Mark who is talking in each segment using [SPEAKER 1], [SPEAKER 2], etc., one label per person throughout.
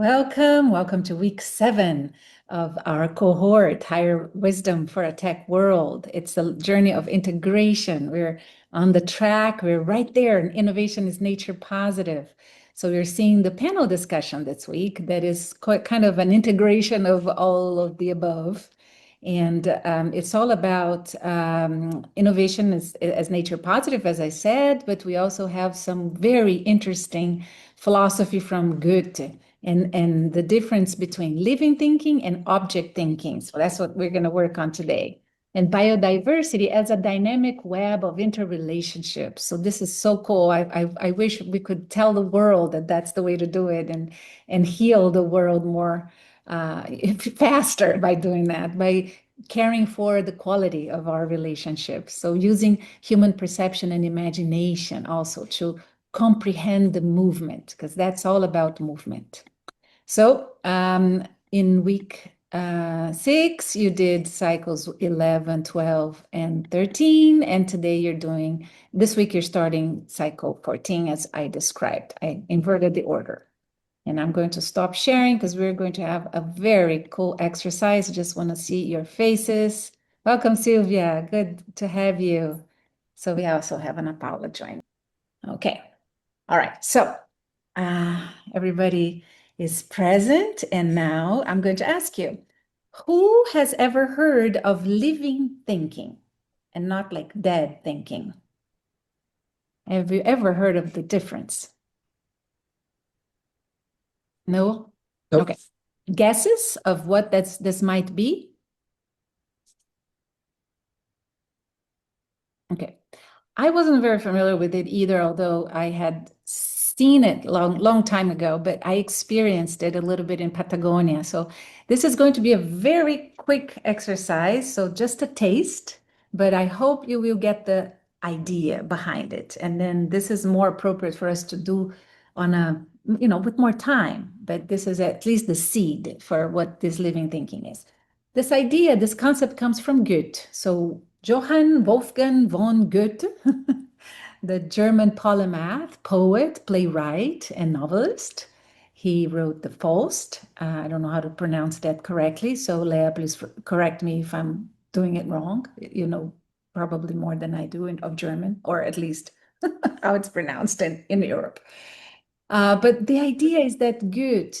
[SPEAKER 1] Welcome to week 7 of our cohort, Higher Wisdom for a Tech World. It's a journey of integration. We're on the track, we're right there, and innovation is nature positive. So we're seeing the panel discussion this week that is quite kind of an integration of all of the above. And it's all about innovation as nature positive, as I said, but we also have some very interesting philosophy from Goethe and the difference between living thinking and object thinking. So that's what we're going to work on today. And biodiversity as a dynamic web of interrelationships. So this is so cool. I wish we could tell the world that that's the way to do it and heal the world more faster by doing that, by caring for the quality of our relationships. So using human perception and imagination also to comprehend the movement, because that's all about movement. So in week 6, you did cycles 11, 12, and 13. And today this week you're starting cycle 14 as I described. I inverted the order. And I'm going to stop sharing because we're going to have a very cool exercise. I just want to see your faces. Welcome, Sylvia. Good to have you. So we also have an Paula joining. Okay. All right. So everybody is present. And now I'm going to ask you, who has ever heard of living thinking and not like dead thinking? Have you ever heard of the difference? No?
[SPEAKER 2] Nope.
[SPEAKER 1] Okay. Guesses of what this might be? Okay. I wasn't very familiar with it either, although I had seen it long time ago, but I experienced it a little bit in Patagonia. So this is going to be a very quick exercise, so just a taste, but I hope you will get the idea behind it. And then this is more appropriate for us to do on with more time, but this is at least the seed for what this living thinking is. This concept comes from Goethe. So Johann Wolfgang von Goethe, the German polymath, poet, playwright, and novelist. He wrote the Faust. I don't know how to pronounce that correctly, so Leah, please correct me if I'm doing it wrong. You know probably more than I do of German, or at least how it's pronounced in Europe. But the idea is that Goethe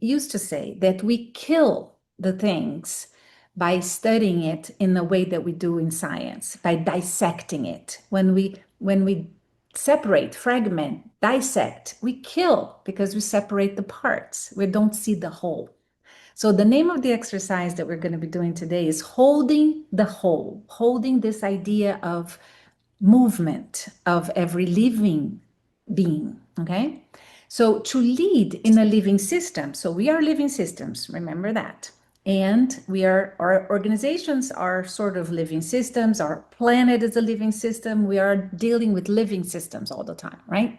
[SPEAKER 1] used to say that we kill the things by studying it in the way that we do in science, by dissecting it. When we separate, fragment, dissect, we kill because we separate the parts. We don't see the whole. So the name of the exercise that we're going to be doing today is holding the whole, holding this idea of movement of every living being, okay? So to lead in a living system, so we are living systems, remember that. And our organizations are sort of living systems, our planet is a living system, we are dealing with living systems all the time, right?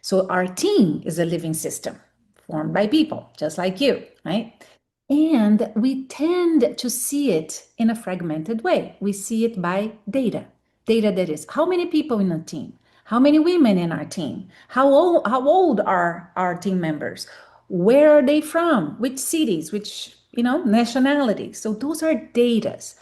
[SPEAKER 1] So our team is a living system formed by people, just like you, right? And we tend to see it in a fragmented way. We see it by data. Data that is, how many people in a team? How many women in our team? How old are our team members? Where are they from? Which cities? Which, nationalities? So those are datas.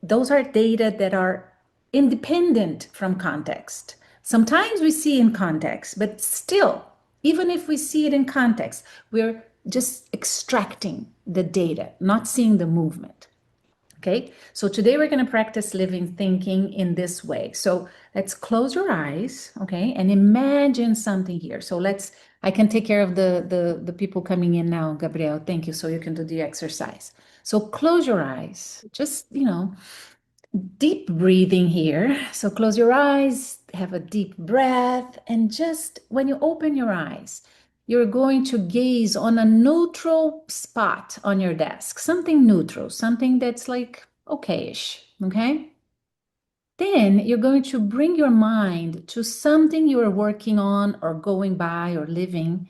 [SPEAKER 1] Those are data that are independent from context. Sometimes we see in context, but still, even if we see it in context, we're just extracting the data, not seeing the movement. Okay, so today we're going to practice living thinking in this way. So let's close your eyes, okay, and imagine something here. So I can take care of the people coming in now, Gabriel. Thank you. So you can do the exercise. So close your eyes, just, deep breathing here. So close your eyes, have a deep breath, and just when you open your eyes, you're going to gaze on a neutral spot on your desk, something neutral, something that's like okayish, okay? Then you're going to bring your mind to something you are working on or going by or living.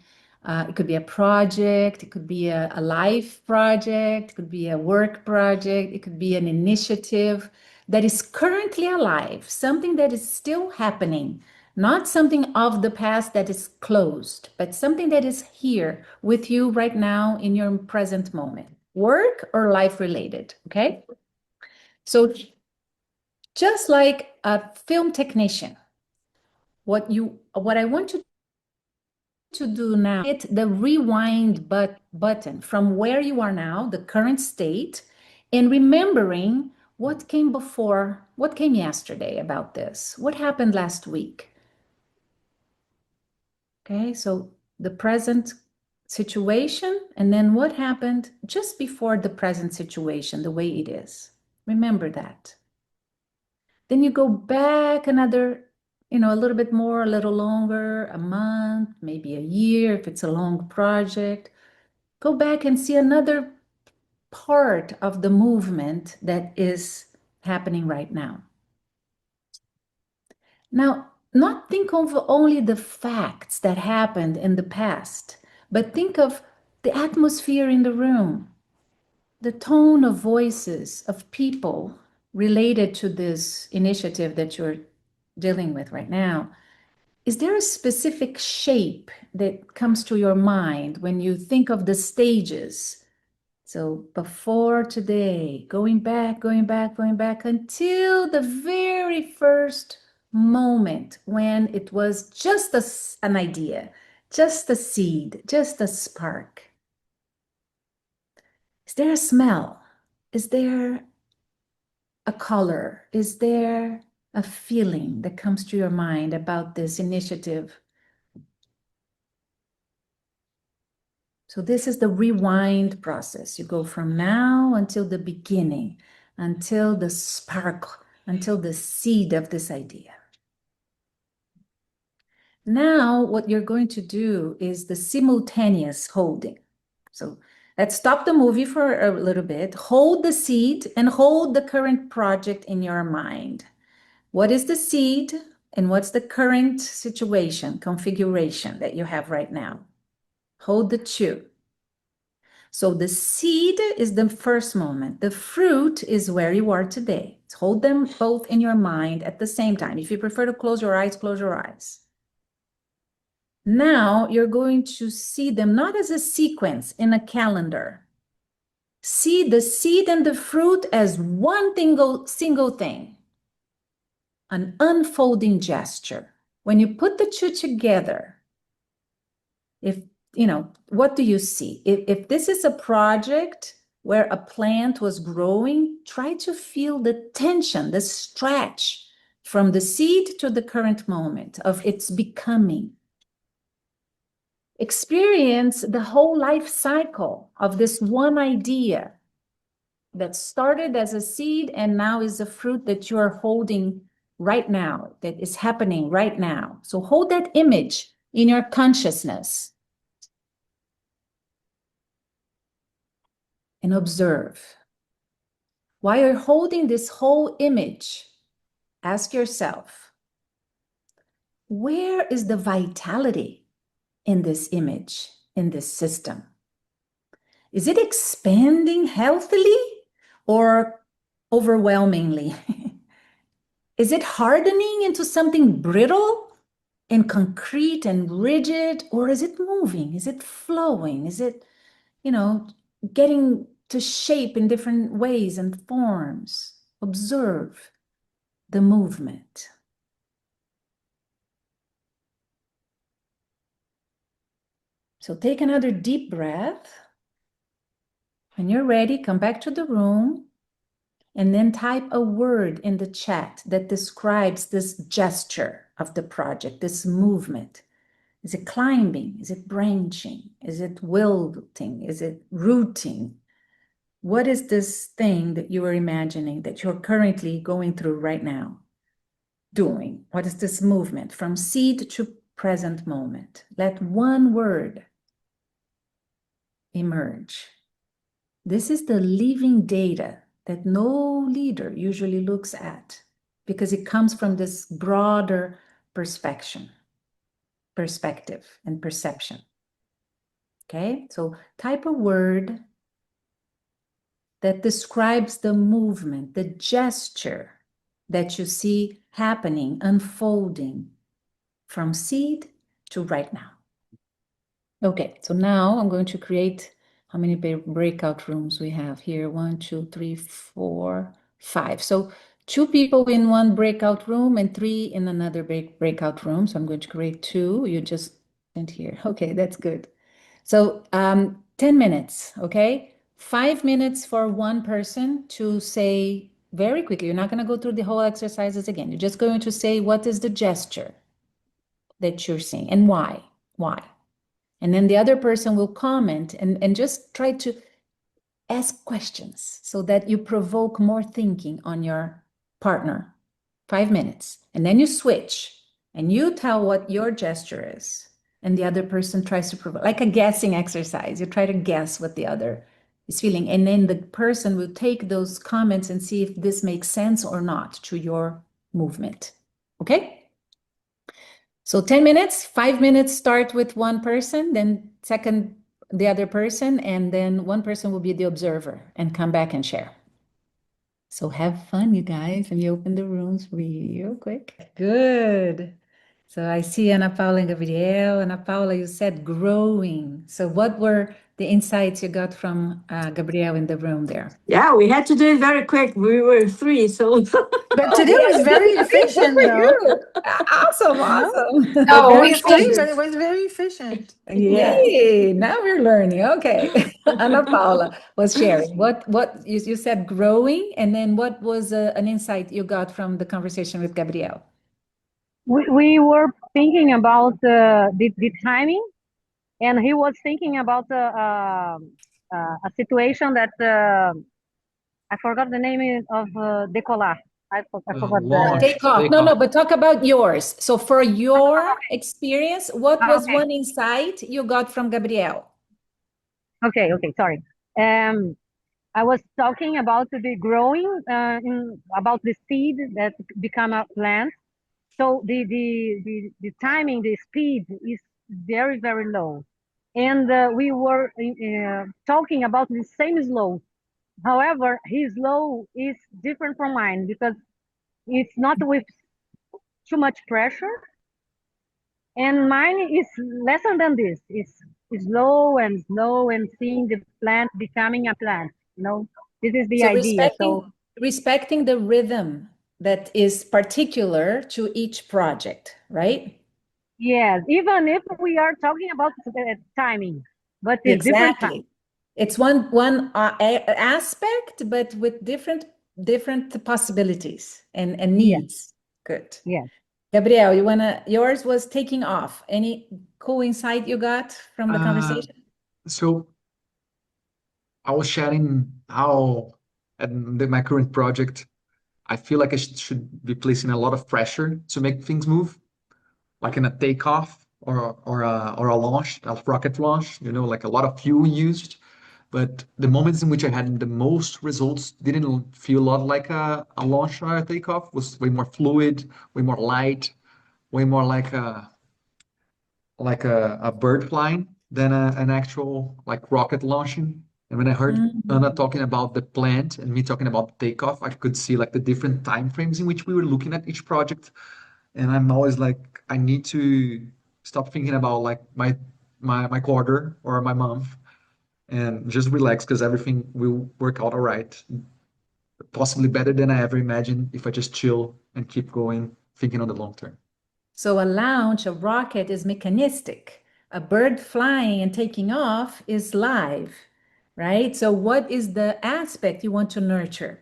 [SPEAKER 1] It could be a project, it could be a life project, it could be a work project, it could be an initiative that is currently alive, something that is still happening, Not something of the past that is closed, but something that is here with you right now in your present moment, work or life related, okay? So just like a film technician, what I want you to do now, hit the rewind button from where you are now, the current state, and remembering what came before, what came yesterday about this, what happened last week. Okay, so the present situation, and then what happened just before the present situation, the way it is. Remember that. Then you go back another, a little bit more, a little longer, a month, maybe a year, if it's a long project. Go back and see another part of the movement that is happening right now. Now, not think of only the facts that happened in the past, but think of the atmosphere in the room, the tone of voices of people related to this initiative that you're dealing with right now. Is there a specific shape that comes to your mind when you think of the stages? So before today, going back until the very first moment when it was just an idea, just a seed, just a spark. Is there a smell? Is there a color? Is there a feeling that comes to your mind about this initiative? So this is the rewind process. You go from now until the beginning, until the spark, until the seed of this idea. Now, what you're going to do is the simultaneous holding. So let's stop the movie for a little bit. Hold the seed and hold the current project in your mind. What is the seed and what's the current situation, configuration that you have right now? Hold the two. So the seed is the first moment. The fruit is where you are today. Hold them both in your mind at the same time. If you prefer to close your eyes, close your eyes. Now you're going to see them not as a sequence in a calendar. See the seed and the fruit as one single thing, an unfolding gesture. When you put the two together, what do you see? If this is a project where a plant was growing, try to feel the tension, the stretch from the seed to the current moment of its becoming. Experience the whole life cycle of this one idea that started as a seed and now is a fruit that you are holding right now, that is happening right now. So hold that image in your consciousness and observe. While you're holding this whole image, ask yourself, where is the vitality in this image, in this system? Is it expanding healthily or overwhelmingly? Is it hardening into something brittle and concrete and rigid, or is it moving? Is it flowing? Is it, getting to shape in different ways and forms? Observe the movement. So take another deep breath. When you're ready, come back to the room and then type a word in the chat that describes this gesture of the project, this movement. Is it climbing? Is it branching? Is it wilting? Is it rooting? What is this thing that you are imagining that you're currently going through right now? Doing? What is this movement from seed to present moment? Let one word emerge. This is the living data that no leader usually looks at because it comes from this broader perspective and perception. Okay, so type a word that describes the movement, the gesture that you see happening, unfolding from seed to right now. Okay, so now I'm going to create how many breakout rooms we have here? 1, 2, 3, 4, 5. So 2 people in one breakout room and 3 in another breakout room. So I'm going to create 2. You just went here. Okay, that's good. So 10 minutes, okay? 5 minutes for one person to say very quickly. You're not going to go through the whole exercises again. You're just going to say what is the gesture that you're seeing and why. Why? And then the other person will comment and just try to ask questions so that you provoke more thinking on your partner. 5 minutes. And then you switch and you tell what your gesture is. And the other person tries to provoke, like a guessing exercise. You try to guess what the other is feeling. And then the person will take those comments and see if this makes sense or not to your movement. Okay? So 10 minutes, 5 minutes start with one person, then second, the other person, and then one person will be the observer and come back and share. So have fun, you guys. Let me open the rooms real quick. Good. So I see Ana Paula and Gabriel. Ana Paula, you said growing. So what were the insights you got from Gabriel in the room there?
[SPEAKER 2] Yeah, we had to do it very quick. We were 3, so.
[SPEAKER 3] But today was very efficient, though.
[SPEAKER 1] Awesome, awesome.
[SPEAKER 3] No,
[SPEAKER 2] Oh,
[SPEAKER 3] very
[SPEAKER 2] we
[SPEAKER 3] quick,
[SPEAKER 2] can.
[SPEAKER 3] but it was very efficient.
[SPEAKER 1] Yay, now we're learning. Okay. Ana Paula was sharing. What you said growing, and then what was an insight you got from the conversation with Gabriel?
[SPEAKER 4] We were thinking about the timing, and he was thinking about a situation that I forgot the name of decolar. I forgot
[SPEAKER 5] Launch.
[SPEAKER 1] Take off. No, but talk about yours. So for your experience, what was
[SPEAKER 4] okay.
[SPEAKER 1] one insight you got from Gabriel?
[SPEAKER 4] Okay, sorry. I was talking about the growing, about the seed that become a plant. So the timing, the speed is very, very low. And we were talking about the same slow. However, his slow is different from mine because it's not with too much pressure. And mine is lesser than this. It's slow and seeing the plant becoming a plant. This is the
[SPEAKER 1] So
[SPEAKER 4] idea.
[SPEAKER 1] respecting the rhythm that is particular to each project, right?
[SPEAKER 4] Yes, even if we are talking about timing, but it's different time.
[SPEAKER 1] It's one aspect, but with different possibilities and needs. Good.
[SPEAKER 4] Yes.
[SPEAKER 1] Gabriel, yours was taking off. Any cool insight you got from the conversation?
[SPEAKER 5] So I was sharing how at my current project, I feel like I should be placing a lot of pressure to make things move, like in a takeoff or a launch, a rocket launch. Like a lot of fuel used. But the moments in which I had the most results didn't feel a lot like a launch or a takeoff. Was way more fluid, way more light, way more like a bird flying than an actual like rocket launching. And when I heard Anna talking about the plant and me talking about the takeoff, I could see like the different time frames in which we were looking at each project. And I'm always like, I need to stop thinking about like my quarter or my month and just relax because everything will work out all right. Possibly better than I ever imagined if I just chill and keep going, thinking on the long term.
[SPEAKER 1] So a launch, a rocket is mechanistic. A bird flying and taking off is live, right? So what is the aspect you want to nurture?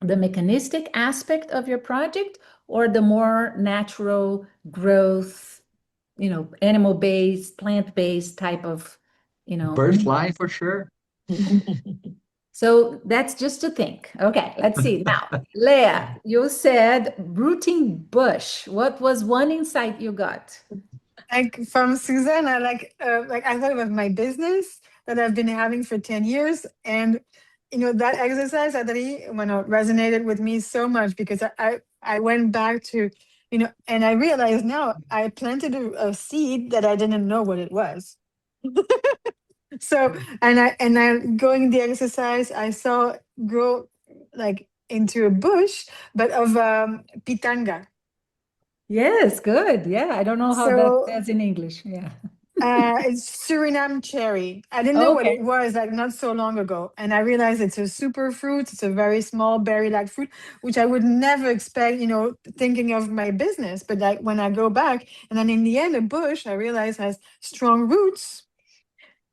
[SPEAKER 1] The mechanistic aspect of your project or the more natural growth, animal-based, plant-based type of,
[SPEAKER 5] Bird flying for sure.
[SPEAKER 1] So that's just to think. Okay, let's see. Now, Leah, you said rooting bush. What was one insight you got?
[SPEAKER 3] Like from Susanna, I thought of my business that I've been having for 10 years. And, that exercise actually resonated with me so much because I went back to, and I realized now I planted a seed that I didn't know what it was. So, and I going the exercise, I saw grow like into a bush, but of pitanga.
[SPEAKER 1] Yes, good. Yeah, I don't know how that
[SPEAKER 3] So
[SPEAKER 1] says in English. Yeah.
[SPEAKER 3] it's Suriname cherry. I didn't know what
[SPEAKER 1] Okay.
[SPEAKER 3] it was like not so long ago. And I realized it's a super fruit. It's a very small berry-like fruit, which I would never expect, thinking of my business. But like when I go back, and then in the end, a bush, I realize has strong roots.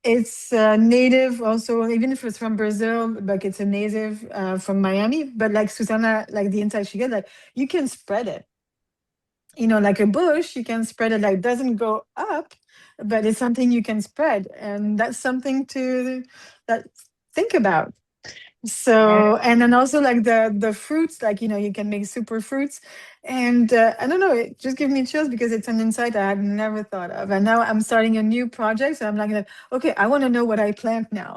[SPEAKER 3] It's native also, even if it's from Brazil, like it's a native from Miami. But like Susanna, like the insight she get, like you can spread it. Like a bush, you can spread it, like doesn't go up, but it's something you can spread. And that's something to that think about.
[SPEAKER 1] Yeah.
[SPEAKER 3] So, and then also like the fruits, like you can make super fruits. And I don't know, it just gives me chills because it's an insight I had never thought of. And now I'm starting a new project. So I'm like, okay, I want to know what I plant now.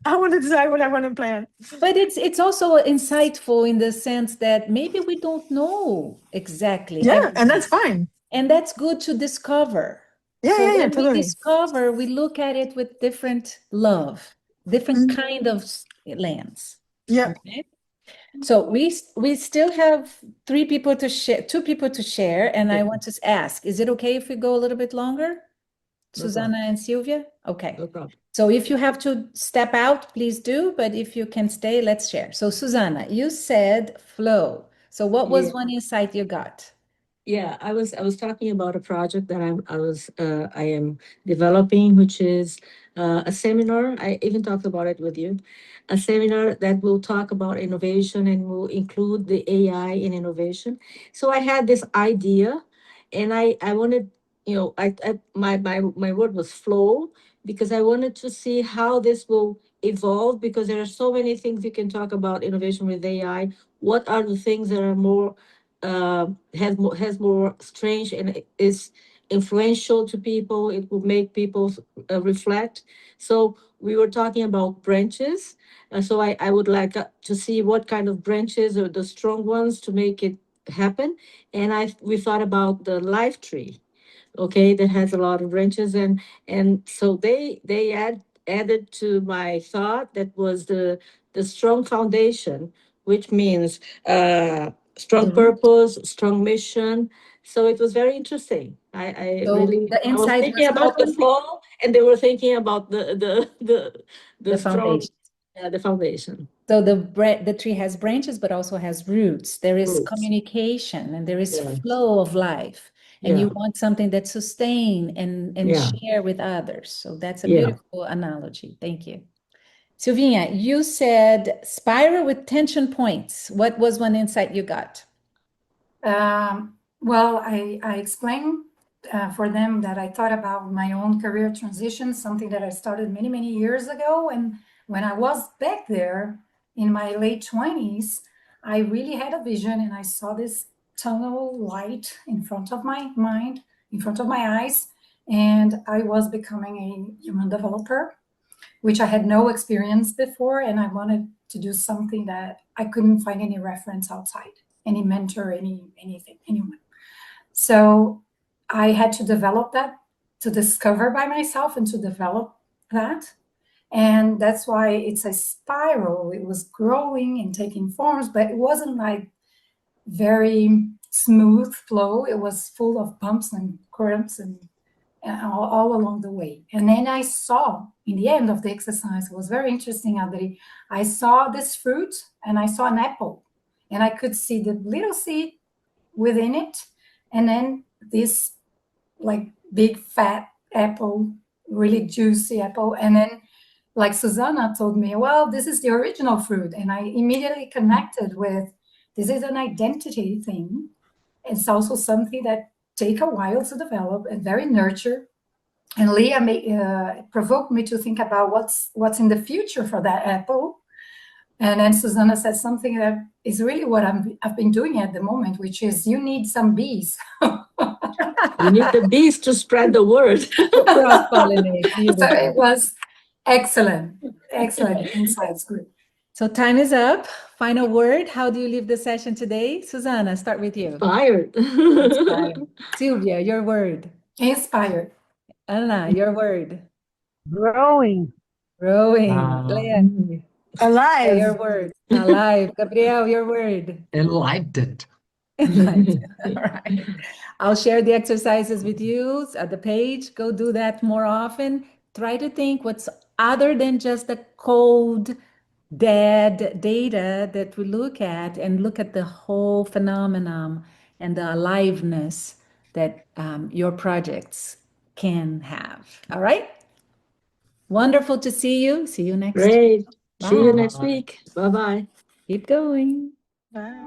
[SPEAKER 3] I want to decide what I want to plant.
[SPEAKER 1] But it's also insightful in the sense that maybe we don't know exactly
[SPEAKER 3] Yeah, and
[SPEAKER 1] everything.
[SPEAKER 3] that's fine.
[SPEAKER 1] And that's good to discover.
[SPEAKER 3] Yeah,
[SPEAKER 1] So
[SPEAKER 3] yeah, yeah,
[SPEAKER 1] when we
[SPEAKER 3] totally.
[SPEAKER 1] discover, we look at it with different love, different
[SPEAKER 3] Mm,
[SPEAKER 1] kind of lens.
[SPEAKER 3] yeah.
[SPEAKER 1] Okay. So we still have three people to share, two people to share, and I want to ask, is it okay if we go a little bit longer?
[SPEAKER 2] No problem.
[SPEAKER 1] Susanna and Sylvia? Okay.
[SPEAKER 2] No problem.
[SPEAKER 1] So if you have to step out, please do, but if you can stay, let's share. So Susanna, you said flow. So what was
[SPEAKER 2] Yeah.
[SPEAKER 1] one insight you got?
[SPEAKER 2] Yeah, I was talking about a project that I am developing, which is a seminar. I even talked about it with you, a seminar that will talk about innovation and will include the AI in innovation. So I had this idea, and I wanted, my word was flow, because I wanted to see how this will evolve, because there are so many things you can talk about innovation with AI. What are the things that are more has more strange and is influential to people? It will make people reflect. So we were talking about branches. So I would like to see what kind of branches are the strong ones to make it happen. And we thought about the life tree, okay, that has a lot of branches. And so they added to my thought that was the strong foundation, which means strong
[SPEAKER 1] The root.
[SPEAKER 2] purpose, strong mission. So it was very interesting.
[SPEAKER 1] So the
[SPEAKER 2] I was
[SPEAKER 1] insight
[SPEAKER 2] thinking
[SPEAKER 1] was
[SPEAKER 2] about the
[SPEAKER 1] talking
[SPEAKER 2] flow, and they were thinking about the
[SPEAKER 1] the
[SPEAKER 2] strong,
[SPEAKER 1] foundation.
[SPEAKER 2] the foundation
[SPEAKER 1] So the tree has branches, but also has roots. There is
[SPEAKER 2] roots.
[SPEAKER 1] communication and there is
[SPEAKER 2] Yeah,
[SPEAKER 1] flow of life. And you
[SPEAKER 2] yeah,
[SPEAKER 1] want something that sustain and
[SPEAKER 2] yeah,
[SPEAKER 1] share with others. So that's a
[SPEAKER 2] yeah.
[SPEAKER 1] beautiful analogy. Thank you. Silvina, you said spiral with tension points. What was one insight you got?
[SPEAKER 6] Well, I explained for them that I thought about my own career transition, something that I started many, many years ago. And when I was back there in my late 20s, I really had a vision and I saw this tunnel light in front of my mind, in front of my eyes. And I was becoming a human developer, which I had no experience before. And I wanted to do something that I couldn't find any reference outside, any mentor, anything, anyone. So I had to develop that, to discover by myself and to develop that. And that's why it's a spiral. It was growing and taking forms, but it wasn't like very smooth flow. It was full of bumps and currents and all along the way. And then I saw in the end of the exercise, it was very interesting, Adri. I saw this fruit and I saw an apple, and I could see the little seed within it, and then this like big fat apple, really juicy apple. And then, like Susanna told me, well, this is the original fruit. And I immediately connected with this is an identity thing. It's also something that take a while to develop and very nurture. And Leah provoked me to think about what's in the future for that apple. And then Susanna said something that is really what I've been doing at the moment, which is you need some bees.
[SPEAKER 2] You need the bees to spread the word.
[SPEAKER 1] Cross-pollinate.
[SPEAKER 6] So
[SPEAKER 1] Beautiful.
[SPEAKER 6] it was excellent, excellent insights. Good.
[SPEAKER 1] So time is up. Final word. How do you leave the session today? Susanna, start with you.
[SPEAKER 2] Inspired.
[SPEAKER 1] Inspired. Sylvia, your word.
[SPEAKER 6] Inspired.
[SPEAKER 1] Anna, your word.
[SPEAKER 4] Growing.
[SPEAKER 1] Growing. Leah, your
[SPEAKER 3] Alive.
[SPEAKER 1] word. Alive. Gabriel, your word.
[SPEAKER 5] Enlightened.
[SPEAKER 1] Enlightened. All right. I'll share the exercises with you at the page. Go do that more often. Try to think what's other than just the cold, dead data that we look at, and look at the whole phenomenon and the aliveness that your projects can have. All right? Wonderful to see you. See you next week.
[SPEAKER 2] Great. See you
[SPEAKER 1] Bye.
[SPEAKER 2] next week. Bye-bye.
[SPEAKER 1] Keep going.
[SPEAKER 3] Bye.